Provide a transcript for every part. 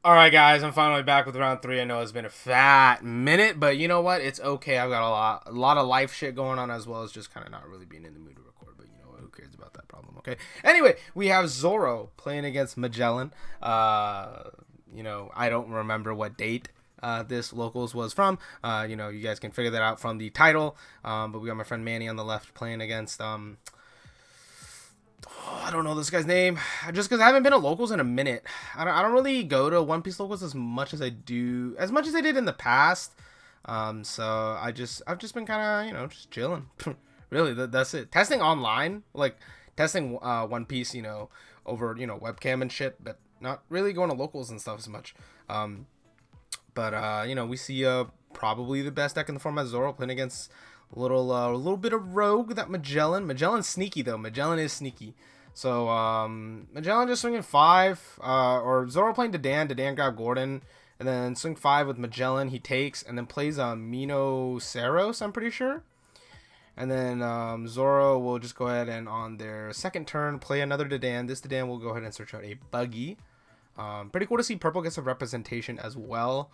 All right, guys, I'm finally back with round three. I know it's been a fat minute, but you know what? It's okay. I've got a lot of life shit going on as well as just kind of not really being in the mood to record. But you know what? Who cares about that problem? Okay. Anyway, we have Zoro playing against Magellan. I don't remember what date this locals was from. You guys can figure that out from the title. But we got my friend Manny on the left playing against I don't know this guy's name. Just because I haven't been to locals in a minute. I don't really go to One Piece locals as much as I did in the past. So I've just been kind of just chilling. Really, that's it. Testing online, like testing One Piece, over webcam and shit, but not really going to locals and stuff as much. But we see probably the best deck in the format, Zoro playing against a little bit of rogue, that Magellan. Magellan's sneaky though. Magellan is sneaky. So Magellan just swinging five, or Zoro playing Dadan. Dadan grab Gordon, and then swing five with Magellan. He takes and then plays Mino Saros, I'm pretty sure. And then Zoro will just go ahead and on their second turn play another Dadan. This Dadan will go ahead and search out a buggy. Pretty cool to see purple get some representation as well.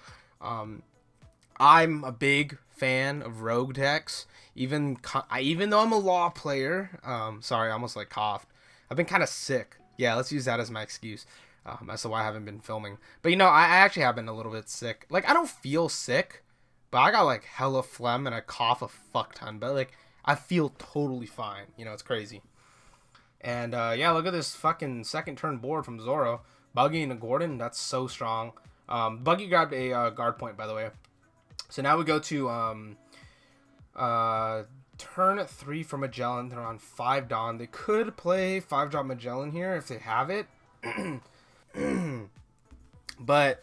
I'm a big fan of rogue decks. Even though I'm a law player, sorry, I almost like coughed. I've been kind of sick. Yeah, let's use that as my excuse. As to why I haven't been filming. But I actually have been a little bit sick. Like, I don't feel sick, but I got like hella phlegm and I cough a fuck ton. But like, I feel totally fine. It's crazy. And yeah, look at this fucking second turn board from Zoro. Buggy and a Gordon, that's so strong. Buggy grabbed a guard point, by the way. So now we go to turn 3 for Magellan. They're on 5 Dawn. They could play 5-drop Magellan here if they have it. But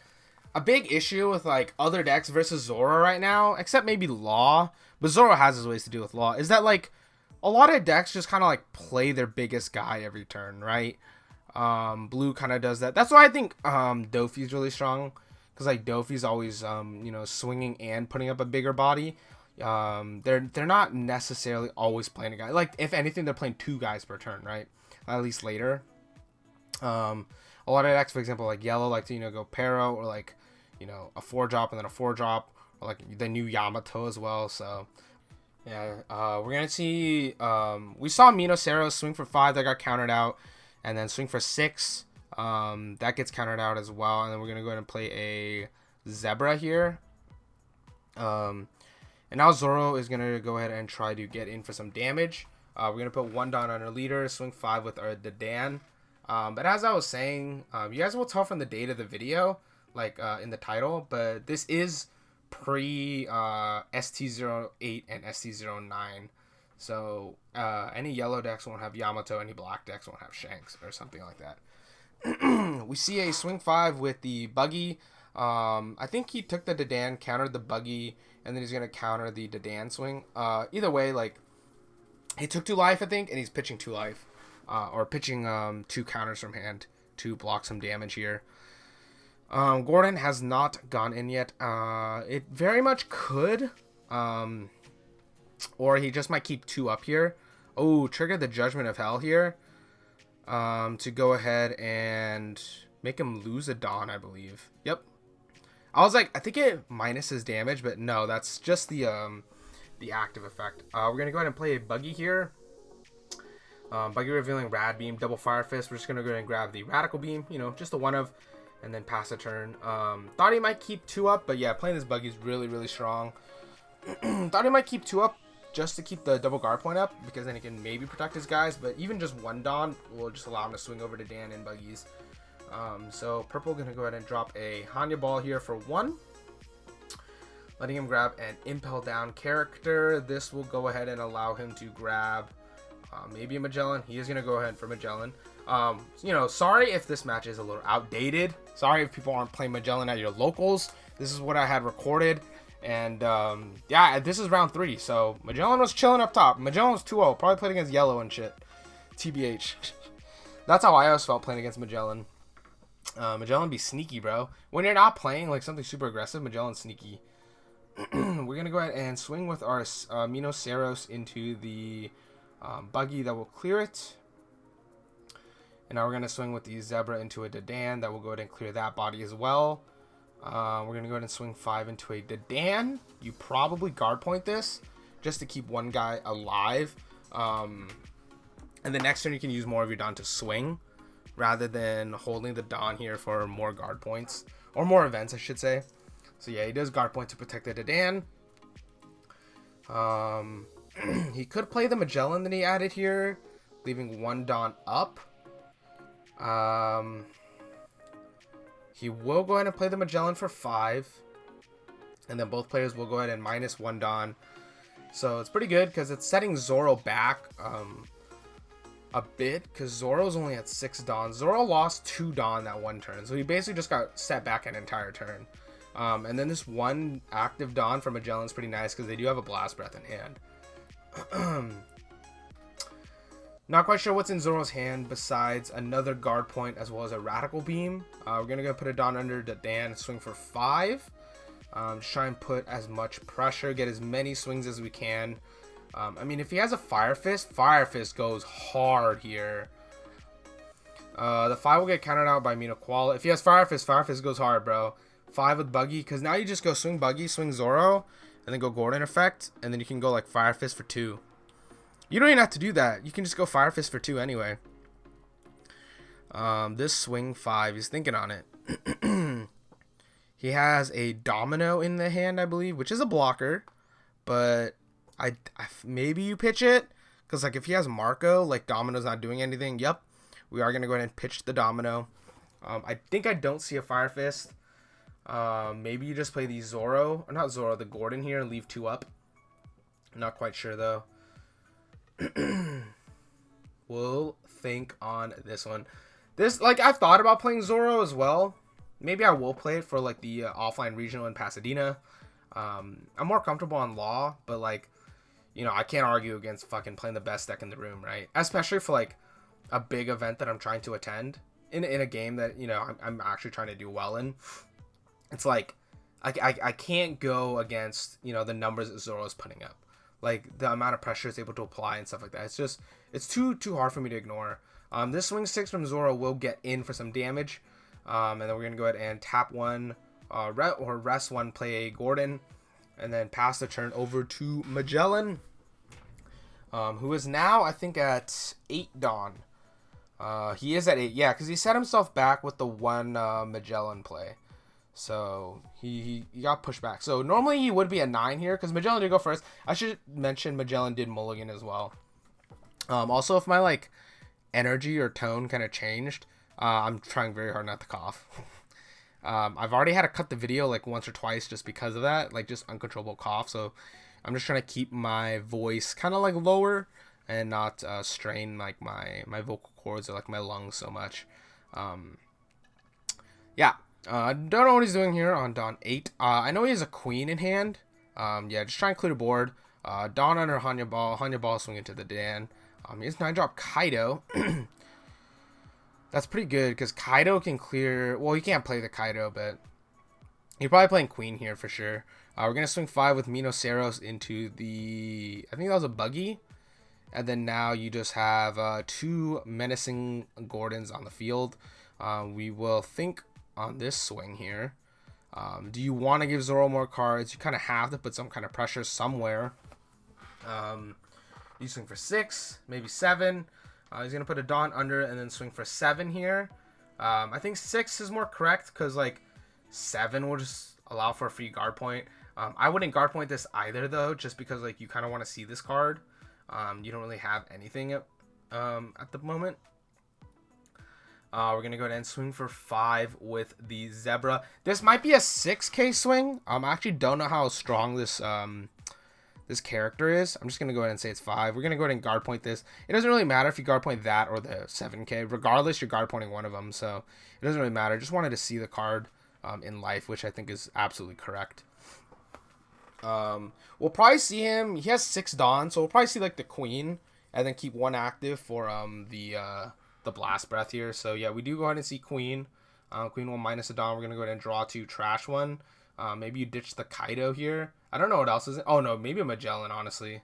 a big issue with like other decks versus Zoro right now, except maybe Law, but Zoro has his ways to deal with Law, is that like a lot of decks just kind of like play their biggest guy every turn, right? Blue kind of does that. That's why I think Dofi's really strong, because like Dofi's always swinging and putting up a bigger body. They're not necessarily always playing a guy. Like, if anything, they're playing 2 guys per turn, right? At least later. A lot of decks, for example, like yellow, like to go Pero, or like a 4-drop and then a 4-drop, or like the new Yamato as well. So yeah, we're gonna see. We saw Mino Saros swing for 5, that got countered out, and then swing for 6. That gets countered out as well, and then we're gonna go ahead and play a Zebra here. And now Zoro is gonna go ahead and try to get in for some damage. We're gonna put 1 Dawn on our leader, swing 5 with our Dadan. But as I was saying, you guys will tell from the date of the video, like in the title, but this is pre ST08 and ST09. So any yellow decks won't have Yamato, any black decks won't have Shanks or something like that. We see a swing 5 with the buggy. I think he took the Dadan, countered the buggy, and then he's gonna counter the Dadan swing. Either way, like, he took 2 life, I think, and he's pitching 2 life, or pitching 2 counters from hand to block some damage here. Gordon has not gone in yet. It very much could, or he just might keep 2 up here. Oh, trigger the Judgment of Hell here, to go ahead and make him lose a Dawn, I believe. Yep. I was like, I think it minuses damage, but no, that's just the active effect. We're gonna go ahead and play a buggy here. Buggy revealing Rad Beam, double Fire Fist. We're just gonna go ahead and grab the Radical Beam, just the one of, and then pass a turn. Thought he might keep 2 up, but yeah, playing this buggy is really, really strong. Thought he might keep 2 up just to keep the double guard point up, because then he can maybe protect his guys, but even just 1 Dawn will just allow him to swing over to Dan and buggies. So purple gonna go ahead and drop a Hanya Ball here for 1, letting him grab an Impel Down character. This will go ahead and allow him to grab maybe a Magellan. He is gonna go ahead for Magellan. Sorry if this match is a little outdated. Sorry if people aren't playing Magellan at your locals. This is what I had recorded, and yeah, this is round 3. So Magellan was chilling up top. Magellan was 2-0, probably played against yellow and shit. TBH. That's how I always felt playing against Magellan. Magellan be sneaky, bro. When you're not playing like something super aggressive, Magellan's sneaky. We're gonna go ahead and swing with our Mino Saros into the buggy that will clear it. And now we're going to swing with the Zebra into a Dadan. That will go ahead and clear that body as well. We're going to go ahead and swing 5 into a Dadan. You probably guard point this just to keep one guy alive. And the next turn you can use more of your Don to swing rather than holding the Don here for more guard points. Or more events, I should say. So yeah, he does guard point to protect the Dadan. He could play the Magellan that he added here, leaving one Don up. He will go ahead and play the Magellan for 5. And then both players will go ahead and minus 1 Don. So it's pretty good because it's setting Zoro back a bit, because Zoro's only at 6 Don. Zoro lost 2 Don that one turn. So he basically just got set back an entire turn. And then this one active Don for Magellan is pretty nice because they do have a Blast Breath in hand. Not quite sure what's in Zoro's hand besides another guard point as well as a Radical Beam. We're going to go put a Don under Dadan and swing for 5. Just try and put as much pressure, get as many swings as we can. I mean, if he has a Fire Fist goes hard here. The 5 will get countered out by Mina Koala. If he has Fire Fist goes hard, bro. 5 with Buggy, because now you just go swing Buggy, swing Zoro, and then go Gordon effect, and then you can go like Fire Fist for 2. You don't even have to do that. You can just go Fire Fist for 2 anyway. This swing 5, he's thinking on it. He has a Domino in the hand, I believe, which is a blocker, but I maybe you pitch it, because like if he has Marco, like Domino's not doing anything. Yep, we are gonna go ahead and pitch the Domino. I think I don't see a Fire Fist. Maybe you just play the Zoro, or not Zoro, the Gordon here and leave 2 up. I'm not quite sure though. We'll think on this one. This, like, I've thought about playing Zoro as well. Maybe I will play it for like the offline regional in Pasadena. I'm more comfortable on Law, but like, you know, I can't argue against fucking playing the best deck in the room, right? Especially for like a big event that I'm trying to attend in a game that, you know, I'm actually trying to do well in. It's like I can't go against, you know, the numbers that Zoro is putting up, like the amount of pressure it's able to apply and stuff like that. It's just, it's too hard for me to ignore. This swing 6 from Zoro will get in for some damage, and then we're gonna go ahead and tap 1, or rest 1, play a Gordon, and then pass the turn over to Magellan, who is now I think at 8 Dawn. He is at 8, yeah, because he set himself back with the 1 Magellan play. So he got pushed back. So normally he would be at 9 here because Magellan did go first. I should mention Magellan did mulligan as well. Also, if my like energy or tone kind of changed, I'm trying very hard not to cough. I've already had to cut the video like once or twice just because of that, like just uncontrollable cough. So I'm just trying to keep my voice kind of like lower and not strain like my vocal cords or like my lungs so much. Yeah. Don't know what he's doing here on Dawn 8. I know he has a Queen in hand. Yeah, just try and clear the board. Dawn under Hanya Ball swing into the Dan. He has 9-drop Kaido. That's pretty good because Kaido can clear. Well, he can't play the Kaido, but he's probably playing Queen here for sure. We're gonna swing 5 with Minoceros into the. I think that was a Buggy, and then now you just have 2 menacing Gordons on the field. We will think on this swing here. Do you want to give Zoro more cards? You kind of have to put some kind of pressure somewhere. You swing for 6, maybe 7. He's going to put a Dawn under and then swing for 7 here. I think 6 is more correct because like 7 will just allow for a free guard point. I wouldn't guard point this either though, just because like you kind of want to see this card. You don't really have anything at the moment. We're going to go ahead and swing for 5 with the Zebra. This might be a 6k swing. I actually don't know how strong this this character is. I'm just going to go ahead and say it's 5. We're going to go ahead and guard point this. It doesn't really matter if you guard point that or the 7k. Regardless, you're guard pointing one of them. So it doesn't really matter. Just wanted to see the card in life, which I think is absolutely correct. We'll probably see him. He has 6 Dawn. So we'll probably see like the Queen and then keep 1 active for the Blast Breath here. So yeah, we do go ahead and see Queen. Queen will minus a Dawn. We're going to go ahead and draw 2, trash 1. Maybe you ditch the Kaido here. I don't know what else is it. Oh no, maybe a Magellan, honestly.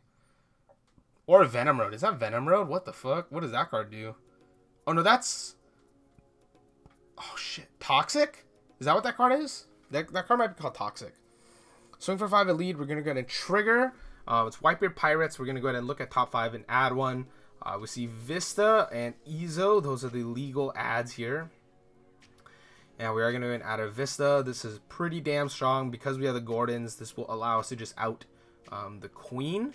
Or a Venom Road. Is that Venom Road? What the fuck? What does that card do? Oh no, that's... Oh shit. Toxic? Is that what that card is? That card might be called Toxic. Swing for 5 at lead. We're going to go ahead and trigger. It's Whitebeard Pirates. We're going to go ahead and look at top 5 and add one. We see Vista and Ezo. Those are the legal ads here. And we are going to add a Vista. This is pretty damn strong. Because we have the Gordons, this will allow us to just out the Queen.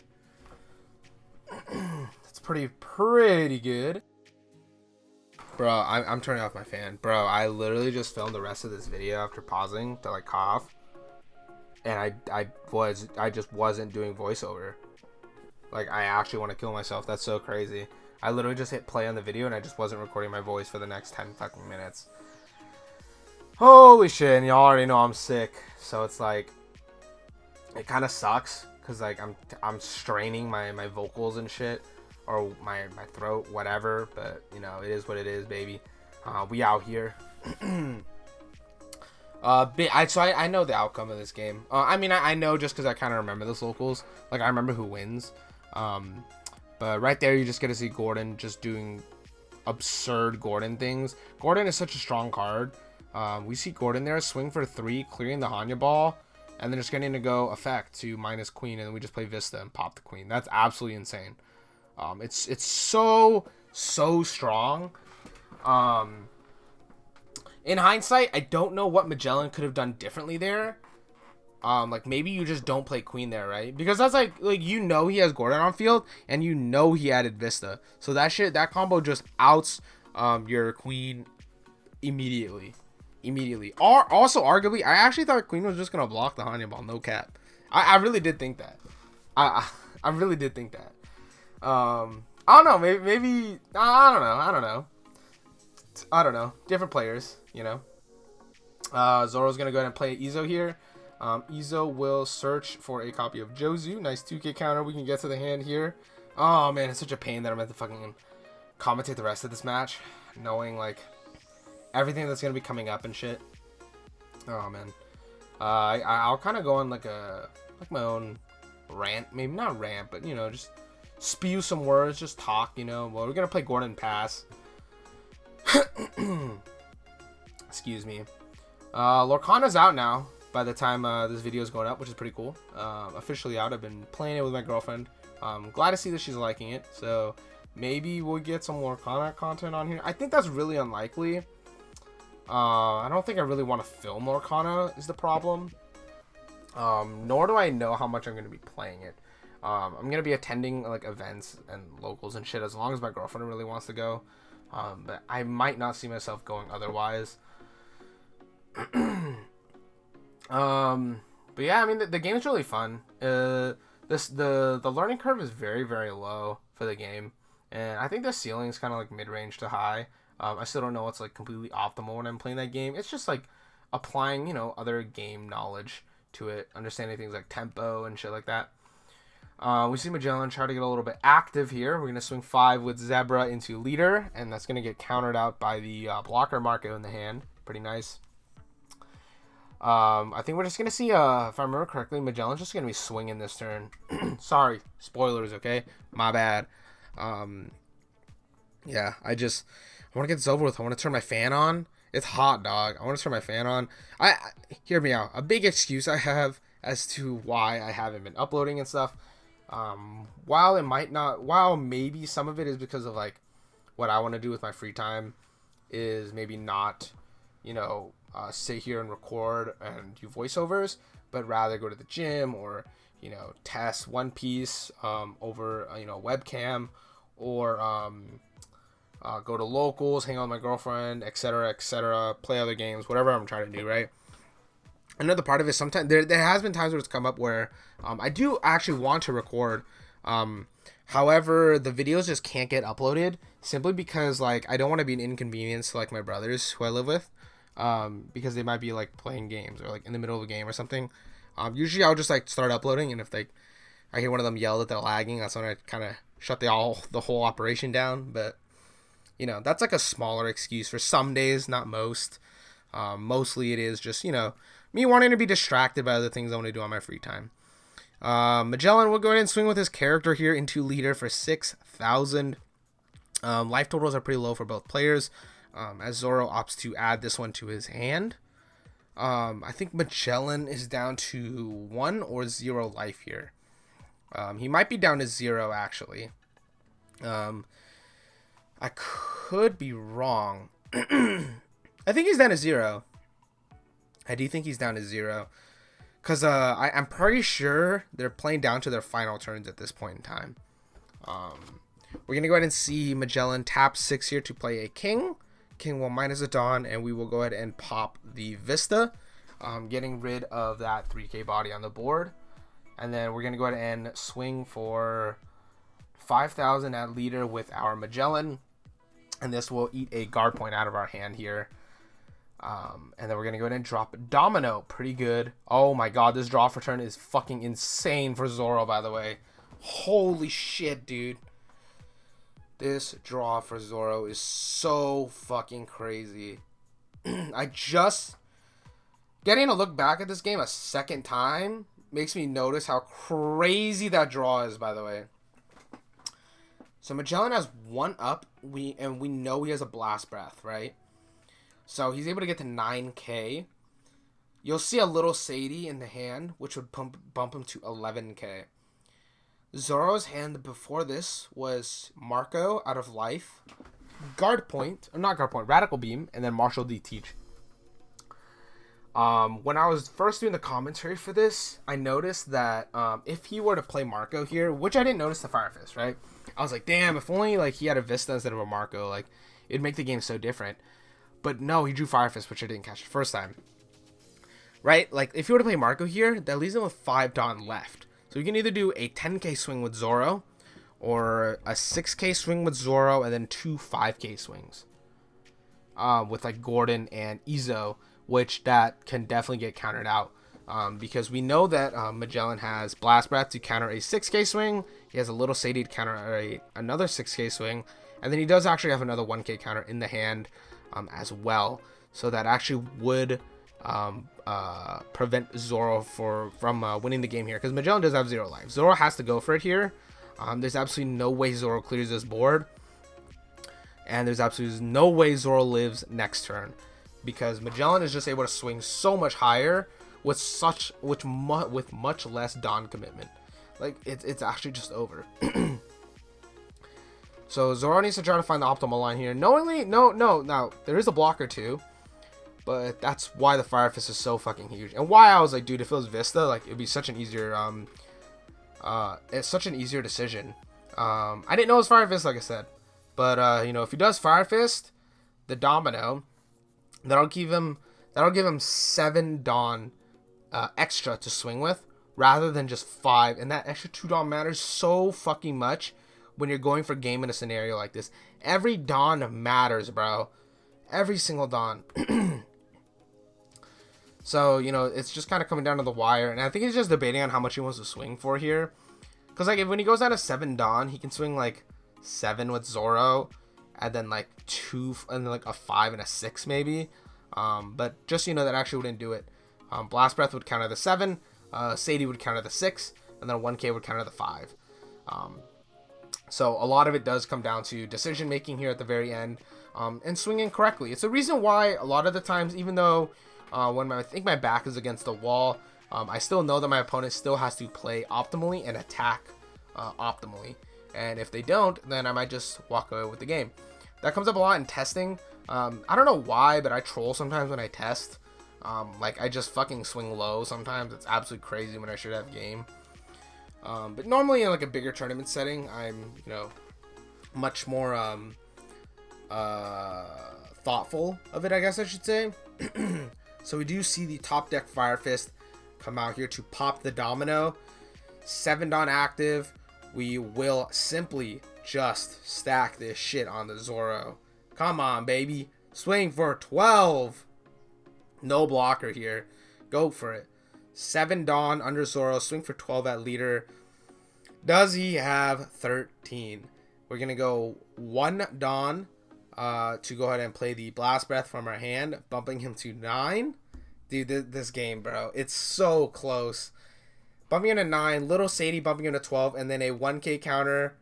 It's pretty good. Bro, I'm turning off my fan. Bro, I literally just filmed the rest of this video after pausing to like cough. And I just wasn't doing voiceover. Like, I actually want to kill myself. That's so crazy. I literally just hit play on the video and I just wasn't recording my voice for the next 10 fucking minutes. Holy shit, and y'all already know I'm sick. So it's like, it kind of sucks. Because like, I'm straining my vocals and shit. Or my throat, whatever. But, you know, it is what it is, baby. We out here. I know the outcome of this game. I mean, I know just because I kind of remember those locals. Like, I remember who wins. But right there, you just get to see Gordon just doing absurd Gordon things. Gordon is such a strong card. We see Gordon there, swing for 3, clearing the Hanya ball, and then just getting to go effect to minus Queen, and then we just play Vista and pop the Queen. That's absolutely insane. It's so strong. In hindsight, I don't know what Magellan could have done differently there. Like, maybe you just don't play Queen there, right? Because that's like you know he has Gordon on field, and you know he added Vista. So that combo just outs your Queen immediately. Or also, arguably, I actually thought Queen was just going to block the Hanya ball, no cap. I really did think that. I really did think that. I don't know, maybe I don't know. Different players, you know. Zoro's going to go ahead and play Ezo here. Ezo will search for a copy of Jozu. Nice 2K counter. We can get to the hand here. Oh, man, it's such a pain that I'm going to fucking commentate the rest of this match. Knowing, like, everything that's going to be coming up and shit. Oh, man. I'll kind of go on, like, my own rant. Maybe not rant, but, you know, just spew some words. Just talk, you know. Well, we're going to play Gordon Pass. Excuse me. Lorcana's out now by the time this video is going up, which is pretty cool. Officially out. I've been playing it with my girlfriend. Glad to see that she's liking it. So maybe we'll get some Lorcana content on here. I think that's really unlikely. I don't think I really want to film Lorcana is the problem. Nor do I know how much I'm going to be playing it. I'm going to be attending like events and locals and shit as long as my girlfriend really wants to go. But I might not see myself going otherwise. But yeah, I mean the game is really fun. The learning curve is very, very low for the game, and I think the ceiling is kind of like mid-range to high. I still don't know what's like completely optimal when I'm playing that game. It's just like applying, you know, other game knowledge to it, understanding things like tempo and shit like that. We see Magellan try to get a little bit active here. We're gonna swing 5 with Zebra into leader, and that's gonna get countered out by the blocker Marco in the hand. Pretty nice. I think we're just going to see, if I remember correctly, Magellan's just going to be swinging this turn. Sorry, spoilers, okay? My bad. Yeah, I want to get this over with. I want to turn my fan on. It's hot, dog. I want to turn my fan on. Hear me out. A big excuse I have as to why I haven't been uploading and stuff. While maybe some of it is because of, like, what I want to do with my free time is maybe not, you know, sit here and record and do voiceovers, but rather go to the gym or, you know, test One Piece over, you know, webcam, or go to locals, hang out with my girlfriend, etc., play other games, whatever I'm trying to do, right? Another part of it, sometimes there has been times where it's come up where I do actually want to record. However, the videos just can't get uploaded simply because, like, I don't want to be an inconvenience to, like, my brothers who I live with. Because they might be like playing games or like in the middle of a game or something. Usually I'll just like start uploading, and if I hear one of them yell that they're lagging, that's when I kind of shut the whole operation down. But you know, that's like a smaller excuse for some days, not most. Mostly it is just, you know, me wanting to be distracted by other things I want to do on my free time. Magellan will go ahead and swing with his character here into leader for 6,000. Life totals are pretty low for both players, as Zoro opts to add this one to his hand. I think Magellan is down to 1 or 0 life here. He might be down to 0, actually. I could be wrong. I think he's down to 0. I do think he's down to 0. Because I'm pretty sure they're playing down to their final turns at this point in time. We're going to go ahead and see Magellan tap 6 here to play a king. King will minus a Dawn, and we will go ahead and pop the Vista, getting rid of that 3k body on the board. And then we're going to go ahead and swing for 5,000 at leader with our Magellan. And this will eat a guard point out of our hand here. And then we're going to go ahead and drop Domino. Pretty good. Oh my god, this draw for turn is fucking insane for Zoro, by the way. Holy shit, dude. This draw for Zoro is so fucking crazy. I just... Getting a look back at this game a second time makes me notice how crazy that draw is, by the way. So Magellan has 1 up, and we know he has a Blast Breath, right? So he's able to get to 9k. You'll see a little Sadie in the hand, which would bump him to 11k. Zoro's hand before this was Marco out of life, Guard Point, or not Guard Point, Radical Beam, and then Martial D Teach. When I was first doing the commentary for this, I noticed that if he were to play Marco here, which I didn't notice the Fire Fist, right? I was like, damn, if only like he had a Vista instead of a Marco, like it'd make the game so different. But no, he drew Fire Fist, which I didn't catch the first time. Right? Like if you were to play Marco here, that leaves him with 5 Dawn left. So you can either do a 10k swing with Zoro, or a 6k swing with Zoro, and then 2 5k swings. With like Gordon and Izo, which that can definitely get countered out. Because we know that Magellan has Blast Breath to counter a 6k swing. He has a little Sadie to counter another 6k swing. And then he does actually have another 1k counter in the hand as well. So that actually would prevent Zoro from winning the game here. Because Magellan does have 0 life. Zoro has to go for it here. There's absolutely no way Zoro clears this board. And there's absolutely no way Zoro lives next turn. Because Magellan is just able to swing so much higher with much less Dawn commitment. Like it's actually just over. So Zoro needs to try to find the optimal line here. Knowingly, now there is a blocker too, but that's why the Fire Fist is so fucking huge, and why I was like, dude, if it was Vista, like it'd be such an easier it's such an easier decision. I didn't know it was Fire Fist, like I said, but you know, if he does Fire Fist, the Domino, that'll give him 7 Dawn extra to swing with, rather than just 5, and that extra 2 Dawn matters so fucking much when you're going for game in a scenario like this. Every Dawn matters, bro. Every single Dawn. So, you know, it's just kind of coming down to the wire, and I think he's just debating on how much he wants to swing for here. Because, like, when he goes down to 7 Dawn, he can swing, like, 7 with Zoro, and then, like, 2, and then, like, a 5 and a 6, maybe. But just, you know, that actually wouldn't do it. Blast Breath would counter the 7, Sadie would counter the 6, and then a 1k would counter the 5. So a lot of it does come down to decision making here at the very end, and swinging correctly. It's the reason why a lot of the times, even though when I think my back is against the wall, I still know that my opponent still has to play optimally and attack optimally. And if they don't, then I might just walk away with the game. That comes up a lot in testing. I don't know why, but I troll sometimes when I test. Like I just fucking swing low sometimes. It's absolutely crazy when I should have game. But normally in like a bigger tournament setting, I'm, you know, much more thoughtful of it, I guess I should say. So we do see the top deck Fire Fist come out here to pop the Domino. 7 Dawn active. We will simply just stack this shit on the Zoro. Come on, baby. Swing for 12. No blocker here. Go for it. 7 Dawn under Zoro. Swing for 12 at leader. Does he have 13? We're going to go 1 Dawn to go ahead and play the Blast Breath from our hand, bumping him to 9. Dude, this game, bro, it's so close. Bumping him to 9, little Sadie bumping him to 12, and then a 1k counter.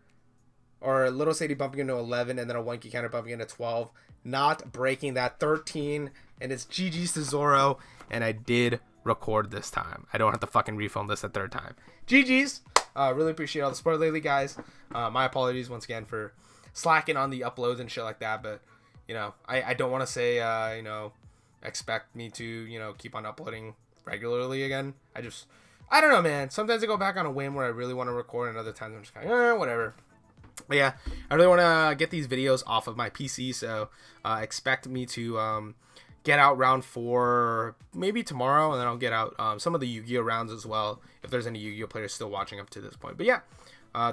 or Little Sadie bumping into 11, and then a Wanky counter bumping into 12, not breaking that 13, and it's GG's to Zoro, and I did record this time. I don't have to fucking refilm this a third time. GG's. Really appreciate all the support lately, guys. My apologies once again for slacking on the uploads and shit like that, but you know, I don't want to say you know, expect me to, you know, keep on uploading regularly again. I don't know, man. Sometimes I go back on a whim where I really want to record, and other times I'm just kind of whatever. But yeah, I really want to get these videos off of my PC, so expect me to get out round 4 maybe tomorrow, and then I'll get out some of the Yu-Gi-Oh rounds as well, if there's any Yu-Gi-Oh players still watching up to this point. But yeah,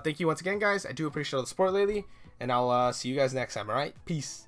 thank you once again, guys. I do appreciate all the support lately, and I'll see you guys next time. All right, peace.